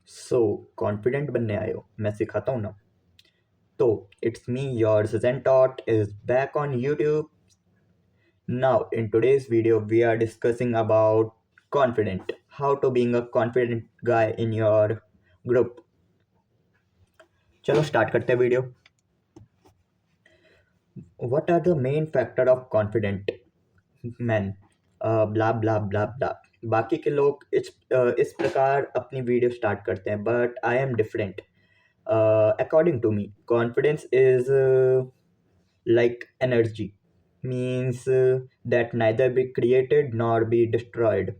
So confident बनने आए हो, मैं सिखाता हूँ ना। तो it's me your zen taught is back on YouTube. Now in today's video we are discussing about confident, how to being a confident guy in your group. चलो start करते हैं video. What are the main factor of confident men? ब्ला ब्ला ब्ला ब्ला। बाकी के लोग इस प्रकार अपनी video start करते हैं, but I am different. According to me, confidence is like energy, means that neither be created nor be destroyed.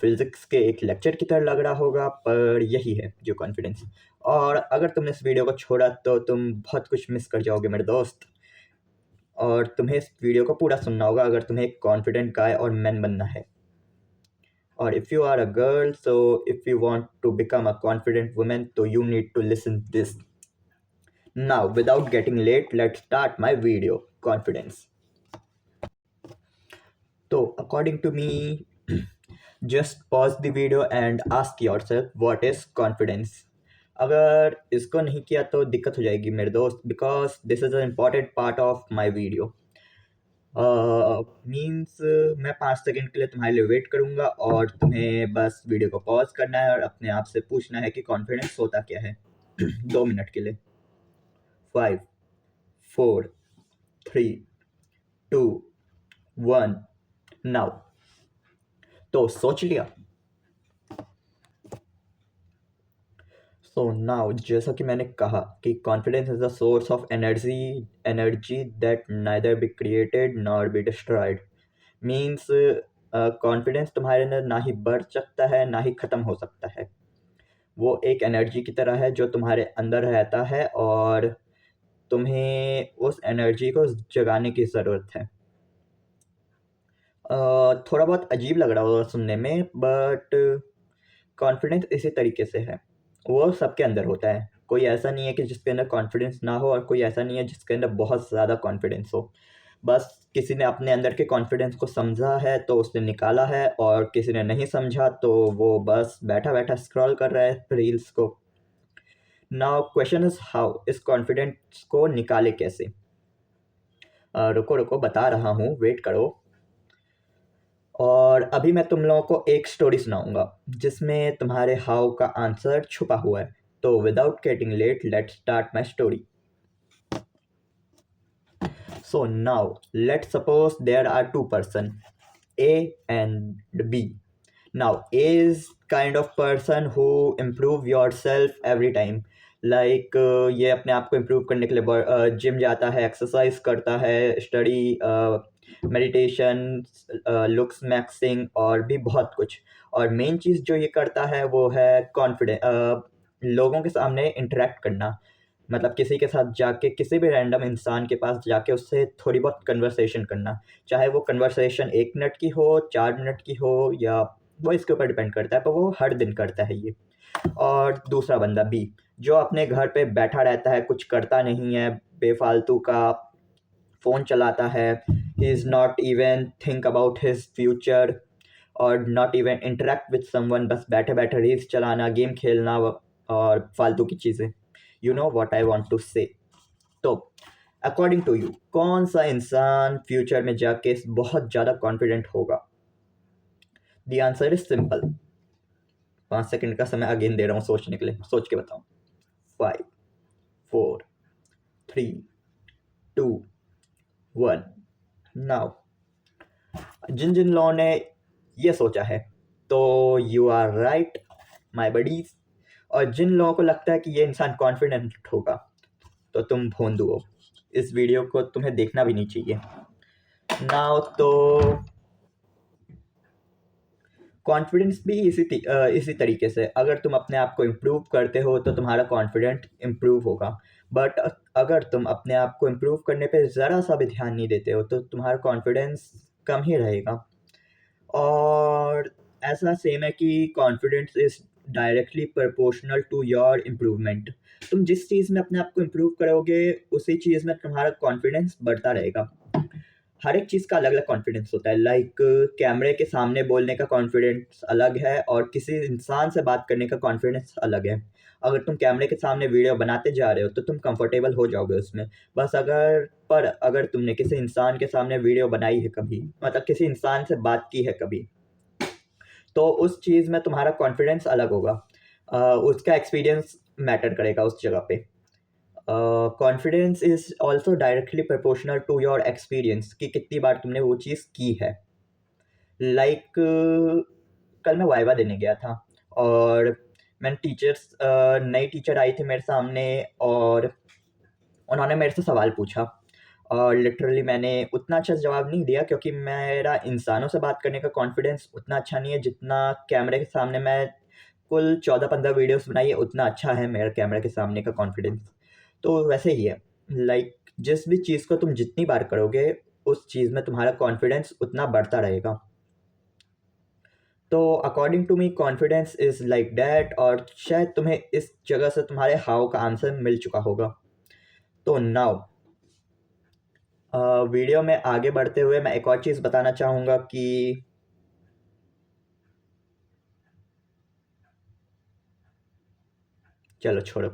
Physics के एक लेक्चर की तरह लग रहा होगा, पर यही है जो कॉन्फिडेंस. और अगर तुमने इस वीडियो को छोड़ा तो तुम बहुत कुछ मिस कर जाओगे मेरे दोस्त. और तुम्हें इस वीडियो को पूरा सुनना होगा अगर तुम्हें एक कॉन्फिडेंट गाय और मैन बनना है. और if you are a girl, so if you want to become a confident women, तो you need to listen this. Now, without getting late, let's start my video. Confidence. So, according to me, just pause the video and ask yourself what is confidence. अगर इसको नहीं किया तो दिक्कत हो जाएगी मेरे दोस्त, because this is a important part of my video. Means मैं 5 सेकेंड के लिए तुम्हारे लिए वेट करूँगा और तुम्हें बस वीडियो को पॉज करना है और अपने आप से पूछना है कि कॉन्फिडेंस होता क्या है. 2 मिनट के लिए. 5, 4, 3, 2, 1. नाउ. तो सोच लिया. सो नाउ, जैसा कि मैंने कहा कि confidence is the source of energy, energy that neither be created nor be destroyed. Means confidence तुम्हारे अंदर ना ही बढ़ सकता है ना ही ख़त्म हो सकता है. वो एक एनर्जी की तरह है जो तुम्हारे अंदर रहता है और तुम्हें उस एनर्जी को जगाने की ज़रूरत है. थोड़ा बहुत अजीब लग रहा होगा सुनने में, बट कॉन्फिडेंस इसी तरीके से है. वो सबके अंदर होता है. कोई ऐसा नहीं है कि जिसके अंदर कॉन्फिडेंस ना हो, और कोई ऐसा नहीं है जिसके अंदर बहुत ज़्यादा कॉन्फिडेंस हो. बस किसी ने अपने अंदर के कॉन्फिडेंस को समझा है तो उसने निकाला है, और किसी ने नहीं समझा तो वो बस बैठा बैठा स्क्रॉल कर रहा है रील्स को. नाउ क्वेश्चन इज हाउ, इस कॉन्फिडेंस को निकाले कैसे. रुको रुको बता रहा हूँ, वेट करो. और अभी मैं तुम लोगों को एक स्टोरी सुनाऊंगा जिसमें तुम्हारे हाउ का आंसर छुपा हुआ है. तो without getting late, let's start my story. So now let's suppose there are 2 person, A and B. Now A is kind of person who improve yourself every time. Like ये अपने आप को improve करने के लिए जिम जाता है, exercise करता है, स्टडी, मेडिटेशन, लुक्स मैक्सिंग और भी बहुत कुछ. और मेन चीज़ जो ये करता है वो है कॉन्फिडेंस, लोगों के सामने इंटरेक्ट करना. मतलब किसी के साथ जाके, किसी भी रैंडम इंसान के पास जाके उससे थोड़ी बहुत कन्वर्सेशन करना. चाहे वो कन्वर्सेशन 1 मिनट की हो, 4 मिनट की हो, या वो इसके ऊपर डिपेंड करता है, पर वो हर दिन करता है ये. और दूसरा बंदा बी, जो अपने घर पे बैठा रहता है, कुछ करता नहीं है, बेफालतू का फ़ोन चलाता है. He is not even think about his future और not even interact with someone. बस बैठे बैठे रील्स चलाना, गेम खेलना और फालतू की चीज़ें. You know what I want to say. तो अकॉर्डिंग टू यू, कौन सा इंसान फ्यूचर में जाके बहुत ज़्यादा कॉन्फिडेंट होगा? The answer is simple. 5 second का समय अगेन दे रहा हूँ सोचने के लिए, सोच के बताऊँ. 5, 4, 3, 2, 1. नाउ, जिन जिन लोगों ने ये सोचा है, तो you are right my buddies. और जिन लोगों को लगता है कि ये इंसान कॉन्फिडेंट होगा, तो तुम भोंदू हो. इस वीडियो को तुम्हें देखना भी नहीं चाहिए. नाउ तो कॉन्फिडेंस भी इसी तरीके से, अगर तुम अपने आप को इम्प्रूव करते हो तो तुम्हारा कॉन्फिडेंट इम्प्रूव होगा. बट अगर तुम अपने आप को इम्प्रूव करने पे ज़रा सा भी ध्यान नहीं देते हो तो तुम्हारा कॉन्फिडेंस कम ही रहेगा. और ऐसा सेम है कि confidence is directly proportional to your improvement. तुम जिस चीज़ में अपने आप को इम्प्रूव करोगे, उसी चीज़ में तुम्हारा कॉन्फिडेंस बढ़ता रहेगा. हर एक चीज़ का अलग अलग कॉन्फिडेंस होता है। लाइक कैमरे के सामने बोलने का कॉन्फिडेंस अलग है और किसी इंसान से बात करने का कॉन्फिडेंस अलग है। अगर तुम कैमरे के सामने वीडियो बनाते जा रहे हो तो तुम कंफर्टेबल हो जाओगे उसमें। बस अगर तुमने किसी इंसान के सामने वीडियो बनाई है कभी, मतलब किसी इंसान से बात की है कभी, तो उस चीज़ में तुम्हारा कॉन्फिडेंस अलग होगा। उसका एक्सपीरियंस मैटर करेगा उस जगह पे। Confidence is also directly proportional to your experience कि कितनी बार तुमने वो चीज़ की है। लाइक कल मैं वाइवा देने गया था और मैंने नई टीचर आई थी मेरे सामने और उन्होंने मेरे से सवाल पूछा और लिटरली मैंने उतना अच्छा जवाब नहीं दिया क्योंकि मेरा इंसानों से बात करने का कॉन्फिडेंस उतना अच्छा नहीं है जितना कैमरे के सामने। मैं कुल 14-15 वीडियोस बनाई है, उतना अच्छा है मेरा कैमरे के सामने का कॉन्फिडेंस। तो वैसे ही है, लाइक जिस भी चीज़ को तुम जितनी बार करोगे उस चीज़ में तुम्हारा कॉन्फिडेंस उतना बढ़ता रहेगा। तो according to me confidence is like that, और शायद तुम्हें इस जगह से तुम्हारे हाउ का आंसर मिल चुका होगा। तो नाउ वीडियो में आगे बढ़ते हुए मैं एक और चीज़ बताना चाहूँगा कि चलो छोड़ो।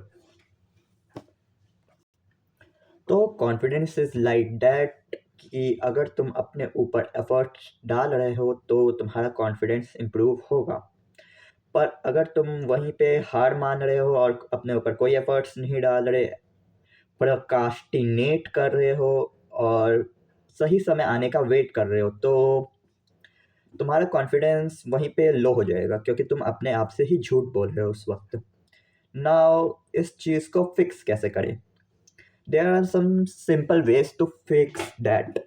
तो कॉन्फिडेंस इज़ लाइक दैट कि अगर तुम अपने ऊपर एफर्ट्स डाल रहे हो तो तुम्हारा कॉन्फिडेंस इम्प्रूव होगा। पर अगर तुम वहीं पे हार मान रहे हो और अपने ऊपर कोई एफर्ट्स नहीं डाल रहे, प्रोक्रास्टिनेट कर रहे हो और सही समय आने का वेट कर रहे हो, तो तुम्हारा कॉन्फिडेंस वहीं पे लो हो जाएगा क्योंकि तुम अपने आप से ही झूठ बोल रहे हो उस वक्त। नाउ इस चीज़ को फिक्स कैसे करें? There are some simple ways to fix that.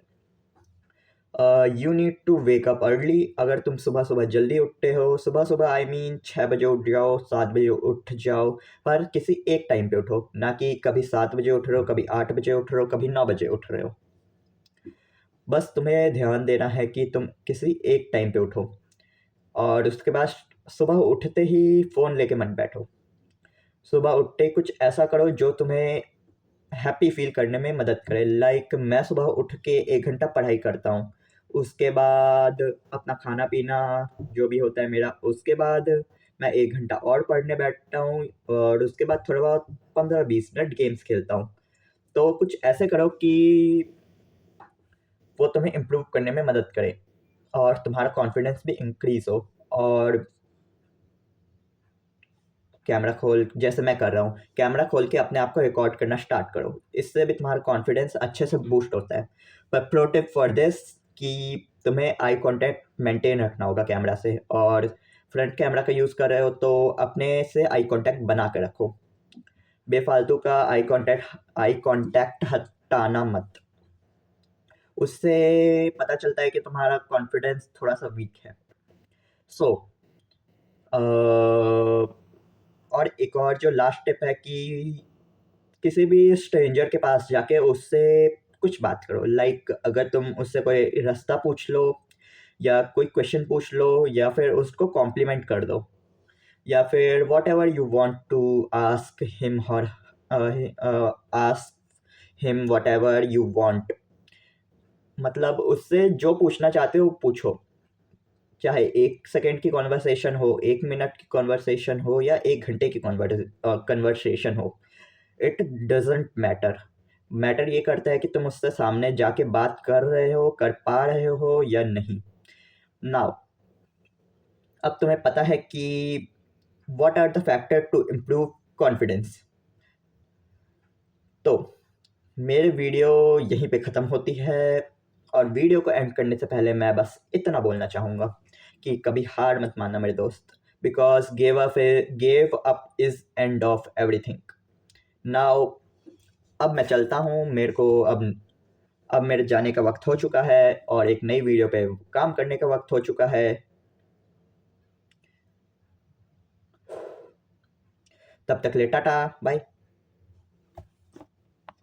You need to wake up early. अगर तुम सुबह सुबह जल्दी उठते हो, सुबह सुबह आई मीन 6 बजे उठ जाओ, 7 बजे उठ जाओ, पर किसी एक टाइम पे उठो, ना कि कभी 7 बजे उठ रहे हो, कभी 8 बजे उठ रहे हो, कभी 9 बजे उठ रहे हो। बस तुम्हें ध्यान देना है कि तुम किसी एक टाइम पे उठो और उसके बाद सुबह उठते ही फ़ोन लेके मत बैठो। सुबह उठते ही कुछ ऐसा करो जो तुम्हें हैप्पी फ़ील करने में मदद करे। लाइक मैं सुबह उठ के 1 घंटा पढ़ाई करता हूँ। उसके बाद अपना खाना-पीना जो भी होता है मेरा, उसके बाद मैं 1 घंटा और पढ़ने बैठता हूँ और उसके बाद थोड़ा बहुत 15-20 मिनट गेम्स खेलता हूँ। तो कुछ ऐसे करो कि वो तुम्हें इम्प्रूव करने में मदद करे और तुम्हारा कॉन्फिडेंस भी इंक्रीज़ हो। और कैमरा खोल जैसे मैं कर रहा हूँ, कैमरा खोल के अपने आप को रिकॉर्ड करना स्टार्ट करो। इससे भी तुम्हारा कॉन्फिडेंस अच्छे से बूस्ट होता है। पर प्रो टिप फॉर दिस कि तुम्हें आई कॉन्टैक्ट मेंटेन रखना होगा कैमरा से, और फ्रंट कैमरा का यूज़ कर रहे हो तो अपने से आई कॉन्टैक्ट बना के रखो। बेफालतू का आई कॉन्टैक्ट हटाना मत। उससे पता चलता है कि तुम्हारा कॉन्फिडेंस थोड़ा-सा वीक है। सो और एक और जो लास्ट टिप है कि किसी भी स्ट्रेंजर के पास जाके उससे कुछ बात करो। लाइक अगर तुम उससे कोई रास्ता पूछ लो या कोई क्वेश्चन पूछ लो या फिर उसको कॉम्प्लीमेंट कर दो या फिर whatever you want to ask him और ask him whatever you want. मतलब उससे जो पूछना चाहते हो पूछो। चाहे 1 सेकंड की कन्वर्सेशन हो, 1 मिनट की कन्वर्सेशन हो या 1 घंटे की कन्वर्सेशन हो। It doesn't matter. मैटर ये करता है कि तुम उससे सामने जाके बात कर रहे हो, कर पा रहे हो या नहीं। नाउ अब तुम्हें पता है कि what are the factor to improve confidence. तो मेरी वीडियो यहीं पे ख़त्म होती है और वीडियो को एंड करने से पहले मैं बस इतना बोलना चाहूँगा कि कभी हार मत मानना मेरे दोस्त, because give up is end of everything. Now अब मैं चलता हूँ, मेरे को अब मेरे जाने का वक़्त हो चुका है और एक नई वीडियो पे काम करने का वक़्त हो चुका है। तब तक के लिए टाटा, बाय।